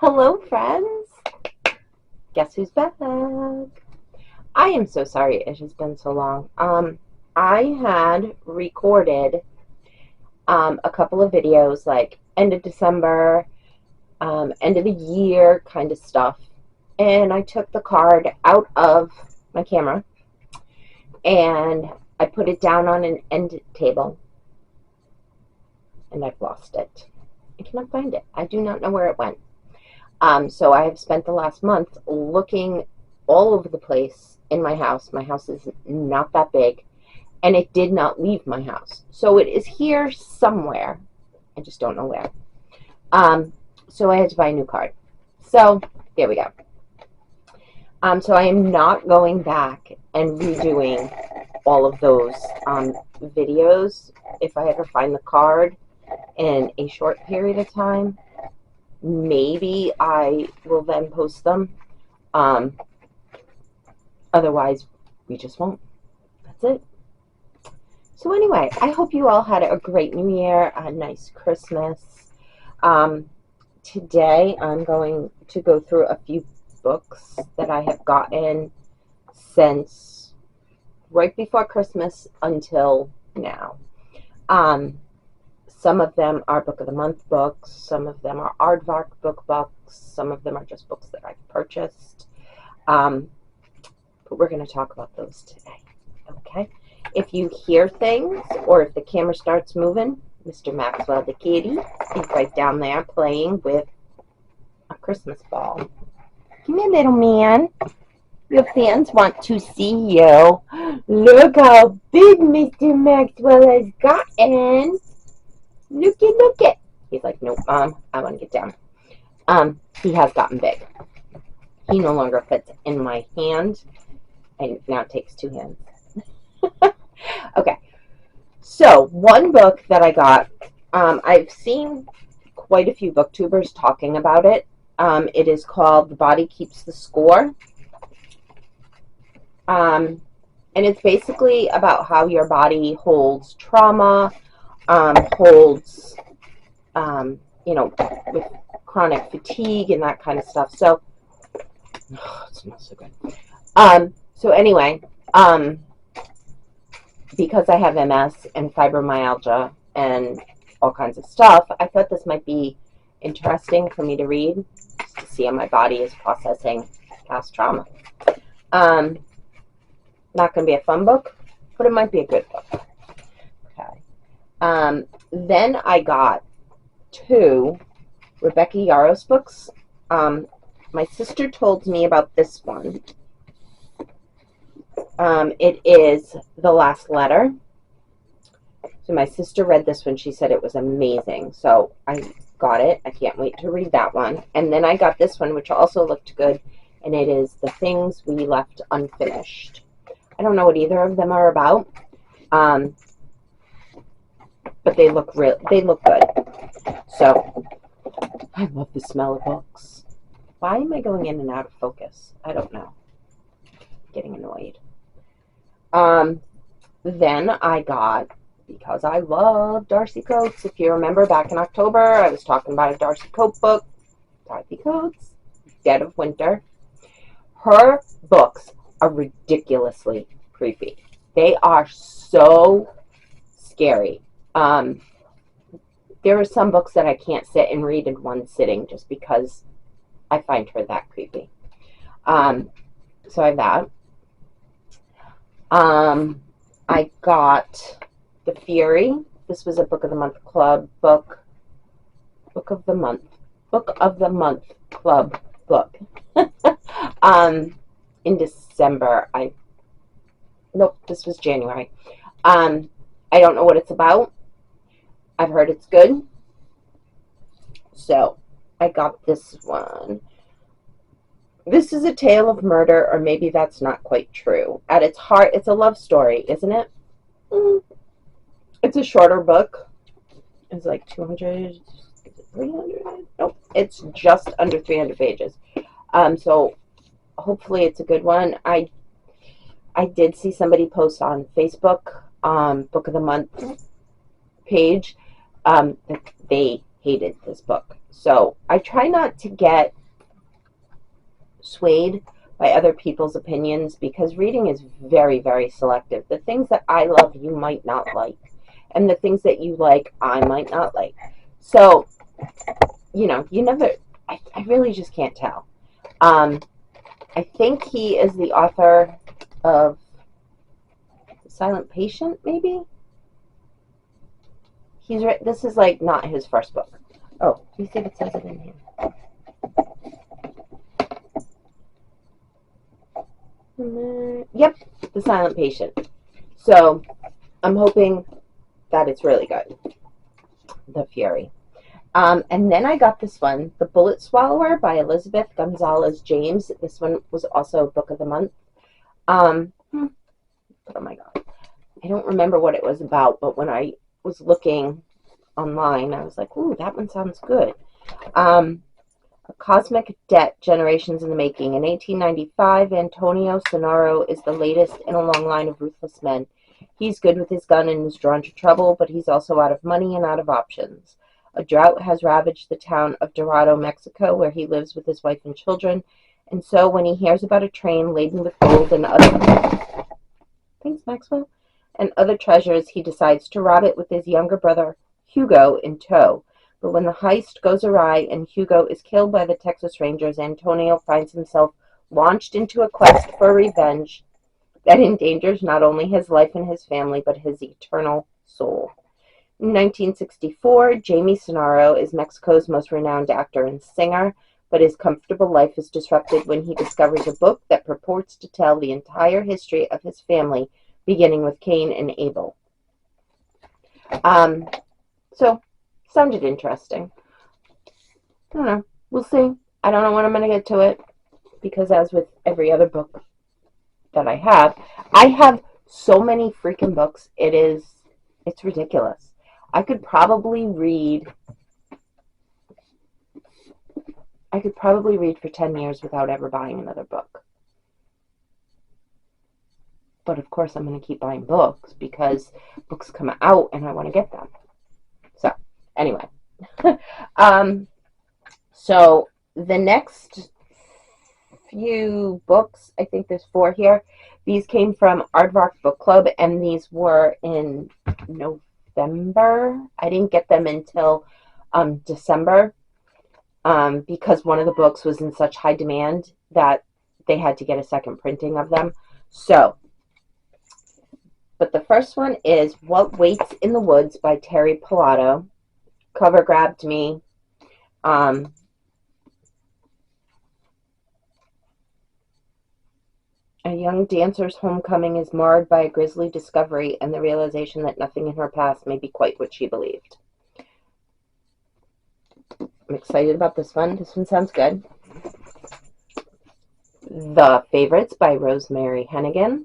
Hello, friends. Guess who's back? I am so sorry it has been so long. I had recorded a couple of videos like end of December, end of the year kind of stuff, and I took the card out of my camera and I put it down on an end table, and I've lost it. I cannot find it. I do not know where it went. So I have spent the last month looking all over the place in my house. My house is not that big, and it did not leave my house. So it is here somewhere. I just don't know where. So I had to buy a new card. So there we go. So I am not going back and redoing all of those videos. If I ever find the card in a short period of time, maybe I will then post them. Otherwise, we just won't. That's it. So anyway, I hope you all had a great New Year, a nice Christmas. Today, I'm going to go through a few books that I have gotten since right before Christmas until now. Some of them are Book of the Month books. Some of them are Aardvark books. Some of them are just books that I've purchased. But we're going to talk about those today. Okay? If you hear things or if the camera starts moving, Mr. Maxwell the kitty is right down there playing with a Christmas ball. Come here, little man. Your fans want to see you. Look how big Mr. Maxwell has gotten. Look it. He's like, nope, Mom, I want to get down. He has gotten big. He no longer fits in my hand, and now it takes two hands. Okay, so one book that I got, I've seen quite a few booktubers talking about it. It is called The Body Keeps the Score. And it's basically about how your body holds trauma, holds, with chronic fatigue and that kind of stuff. So, it smells so good. So anyway, because I have MS and fibromyalgia and all kinds of stuff, I thought this might be interesting for me to read, just to see how my body is processing past trauma. Not going to be a fun book, but it might be a good book. Okay. Then I got two Rebecca Yarros books. My sister told me about this one. It is The Last Letter. So my sister read this one. She said it was amazing. So I got it. I can't wait to read that one. And then I got this one, which also looked good, and it is The Things We Left Unfinished. I don't know what either of them are about, but they look good. So I love the smell of books. Why am I going in and out of focus? I don't know. I'm getting annoyed. Then I got, because I love Darcy Coates. If you remember back in October, I was talking about a Darcy Coates book. Darcy Coates, Dead of Winter. Her books are ridiculously creepy. They are so scary. There are some books that I can't sit and read in one sitting just because I find her that creepy. So I have that. I got The Fury. This was a Book of the Month Club book. Book of the Month Club book. In December. Nope, this was January. I don't know what it's about. I've heard it's good. So I got this one. This is a tale of murder, or maybe that's not quite true. At its heart, it's a love story, isn't it? It's a shorter book. It's like 200, 300? Nope, it's just under 300 pages. So hopefully it's a good one. I did see somebody post on Facebook, Book of the Month page, that they hated this book. So I try not to get swayed by other people's opinions because reading is very, very selective. The things that I love, you might not like. And the things that you like, I might not like. So, you never, I really just can't tell. Um, I think he is the author of Silent Patient, maybe? This is like not his first book. Oh, let me see if it says it in here. Yep, The Silent Patient. So I'm hoping that it's really good. The Fury. And then I got this one, The Bullet Swallower by Elizabeth Gonzalez James. This one was also Book of the Month. Oh my God. I don't remember what it was about, but when I was looking online, I was like, ooh, that one sounds good. A Cosmic Debt, Generations in the Making. In 1895, Antonio Sonaro is the latest in a long line of ruthless men. He's good with his gun and is drawn to trouble, but he's also out of money and out of options. A drought has ravaged the town of Dorado, Mexico, where he lives with his wife and children, and so when he hears about a train laden with gold and other... Thanks, Maxwell. And other treasures, he decides to rob it with his younger brother, Hugo, in tow. But when the heist goes awry and Hugo is killed by the Texas Rangers, Antonio finds himself launched into a quest for revenge that endangers not only his life and his family, but his eternal soul. In 1964, Jamie Sonaro is Mexico's most renowned actor and singer, but his comfortable life is disrupted when he discovers a book that purports to tell the entire history of his family, beginning with Cain and Abel. So, sounded interesting. I don't know. We'll see. I don't know when I'm going to get to it, because as with every other book that I have so many freaking books. It's ridiculous. I could probably read for 10 years without ever buying another book. But of course I'm going to keep buying books because books come out and I want to get them. So, anyway. So the next few books, I think there's 4 here. These came from Aardvark Book Club, and these were in November. I didn't get them until December because one of the books was in such high demand that they had to get a second printing of them. So, but the first one is What Waits in the Woods by Terry Pilato. Cover grabbed me. A young dancer's homecoming is marred by a grisly discovery and the realization that nothing in her past may be quite what she believed. I'm excited about this one. This one sounds good. The Favorites by Rosemary Hennigan.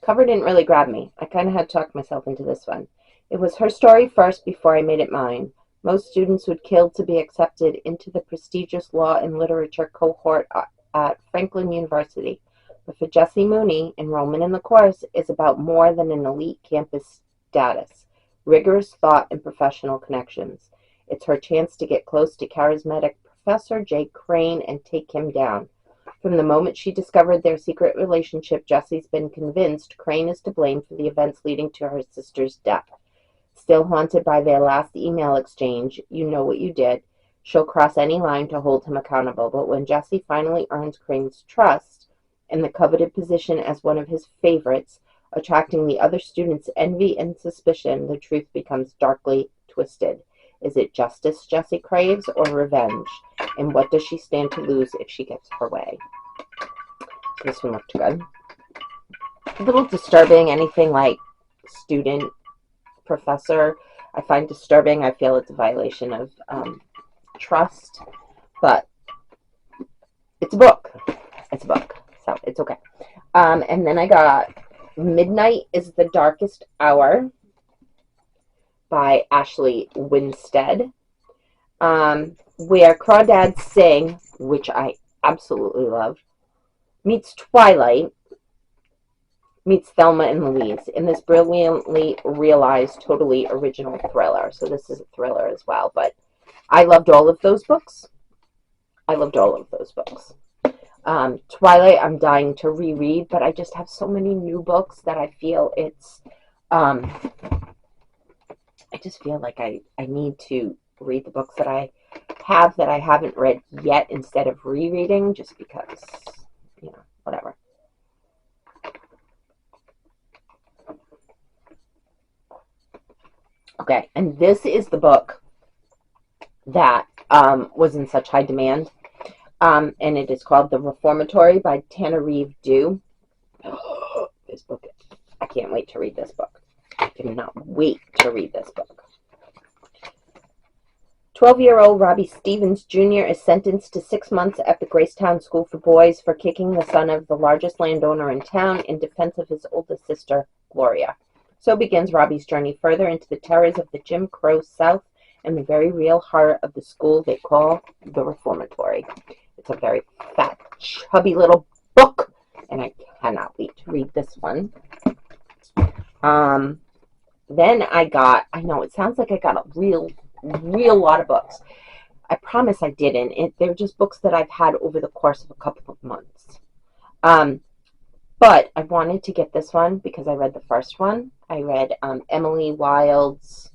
Cover didn't really grab me. I kind of had to talk myself into this one. It was her story first before I made it mine. Most students would kill to be accepted into the prestigious law and literature cohort at Franklin University. But for Jessie Mooney, enrollment in the course is about more than an elite campus status, rigorous thought, and professional connections. It's her chance to get close to charismatic Professor Jay Crane and take him down. From the moment she discovered their secret relationship, Jessie's been convinced Crane is to blame for the events leading to her sister's death. Still haunted by their last email exchange, "You know what you did," she'll cross any line to hold him accountable. But when Jessie finally earns Crane's trust and the coveted position as one of his favorites, attracting the other students' envy and suspicion, the truth becomes darkly twisted. Is it justice Jessie craves or revenge? And what does she stand to lose if she gets her way? This one looked good. A little disturbing. Anything like student, professor, I find disturbing. I feel it's a violation of trust, but it's a book. It's a book, so it's okay. And then I got Midnight is the Darkest Hour by Ashley Winstead, where Crawdads Sing, which I absolutely love, meets Twilight, meets Thelma and Louise in this brilliantly realized, totally original thriller. So this is a thriller as well, but I loved all of those books. Twilight, I'm dying to reread, but I just have so many new books that I feel I just feel like I need to read the books that I have that I haven't read yet instead of rereading, just because, whatever. Okay, and this is the book that was in such high demand, and it is called The Reformatory by Tananarive Due. This book, I can't wait to read this book. I cannot wait to read this book. 12-year-old Robbie Stevens Jr. is sentenced to 6 months at the Gracetown School for Boys for kicking the son of the largest landowner in town in defense of his oldest sister, Gloria. So begins Robbie's journey further into the terrors of the Jim Crow South and the very real heart of the school they call the Reformatory. It's a very fat, chubby little book, and I cannot wait to read this one. Then I know it sounds like I got a real lot of books. I promise I didn't. They're just books that I've had over the course of a couple of months. But I wanted to get this one because I read the first one. I read Emily Wilde's,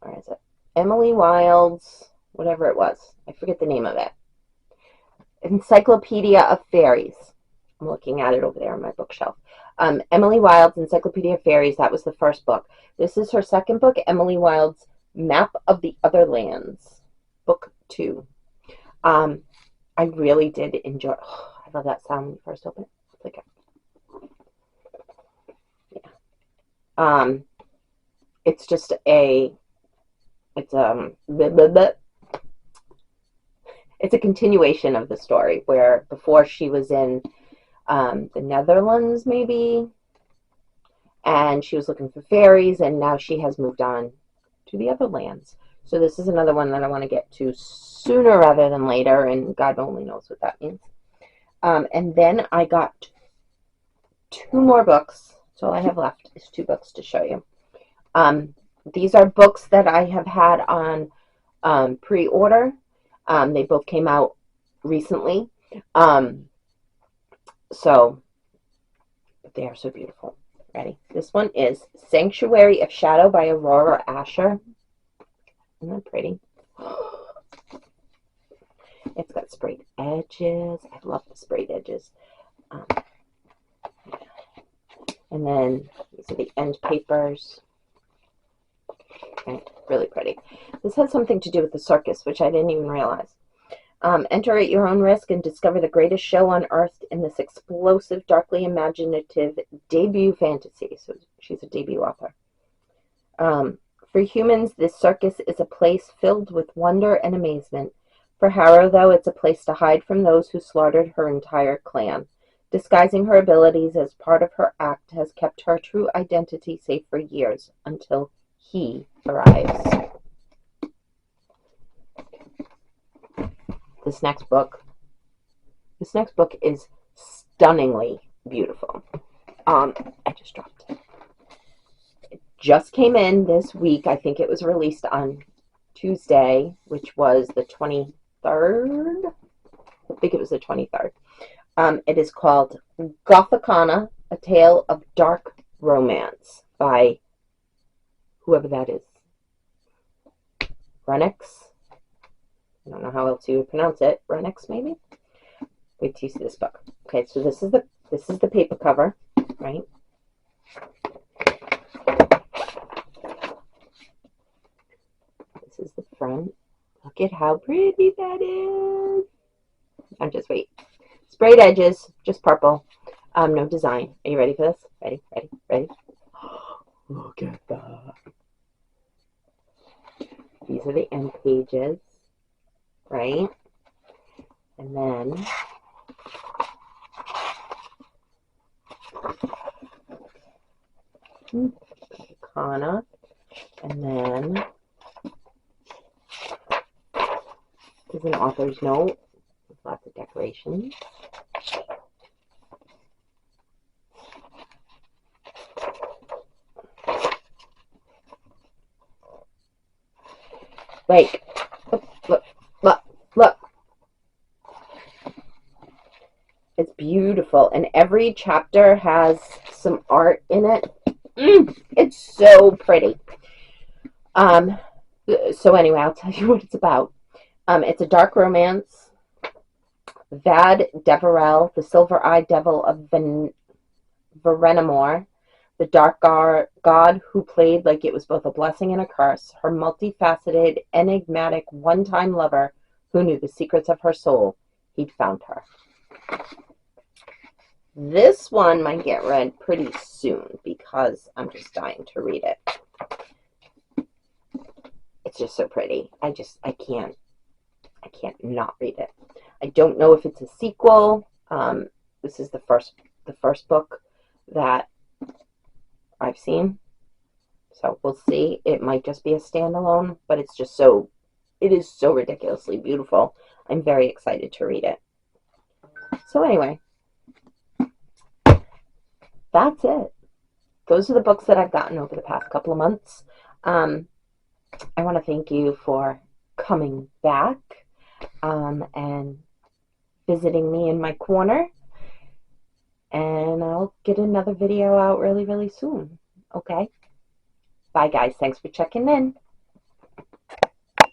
where is it? Emily Wilde's, whatever it was. I forget the name of it. Encyclopedia of Fairies. I'm looking at it over there on my bookshelf. Emily Wilde's Encyclopedia of Fairies, that was the first book. This is her second book, Emily Wilde's Map of the Other Lands, book 2. I really did enjoy, I love that sound when you first open it. It's like it's just it's a continuation of the story where before she was in the Netherlands, maybe, and she was looking for fairies, and now she has moved on to the other lands. So this is another one that I want to get to sooner rather than later, and God only knows what that means. And then I got 2 more books. So all I have left is 2 books to show you. These are books that I have had on pre-order. They both came out recently. So they are so beautiful. Ready? This one is Sanctuary of Shadow by Aurora Asher. Isn't that pretty? It's got sprayed edges. I love the sprayed edges. And then these are the end papers. Okay, really pretty. This has something to do with the circus, which I didn't even realize. Enter at your own risk and discover the greatest show on earth in this explosive, darkly imaginative debut fantasy. So she's a debut author. For humans, this circus is a place filled with wonder and amazement. For Harrow, though, it's a place to hide from those who slaughtered her entire clan. Disguising her abilities as part of her act has kept her true identity safe for years until he arrives. This next book is stunningly beautiful. I just dropped it. It just came in this week. I think it was released on Tuesday, which was the 23rd. I think it was the 23rd. It is called Gothicana, A Tale of Dark Romance by whoever that is. Renix. I don't know how else you would pronounce it. Renix, maybe? Wait till you see this book. Okay, so this is the paper cover, right? This is the front. Look at how pretty that is. I'm just wait. Sprayed edges, just purple. No design. Are you ready for this? Ready? Look at that. These are the end pages, right? And then Kana, and then there's an author's note with lots of decorations. Like, look, look, look. It's beautiful, and every chapter has some art in it. It's so pretty. Um, so anyway, I'll tell you what it's about. It's a dark romance. Vad Deverell, the silver-eyed devil of Varenamore, the dark god who played like it was both a blessing and a curse, her multifaceted, enigmatic, one-time lover who knew the secrets of her soul. He'd found her. This one might get read pretty soon because I'm just dying to read it. It's just so pretty. I can't not read it. I don't know if it's a sequel. This is the first book that I've seen. So we'll see. It might just be a standalone, but it is so ridiculously beautiful. I'm very excited to read it. So anyway, that's it. Those are the books that I've gotten over the past couple of months. I want to thank you for coming back and visiting me in my corner. And I'll get another video out really, really soon. Okay? Bye, guys. Thanks for checking in.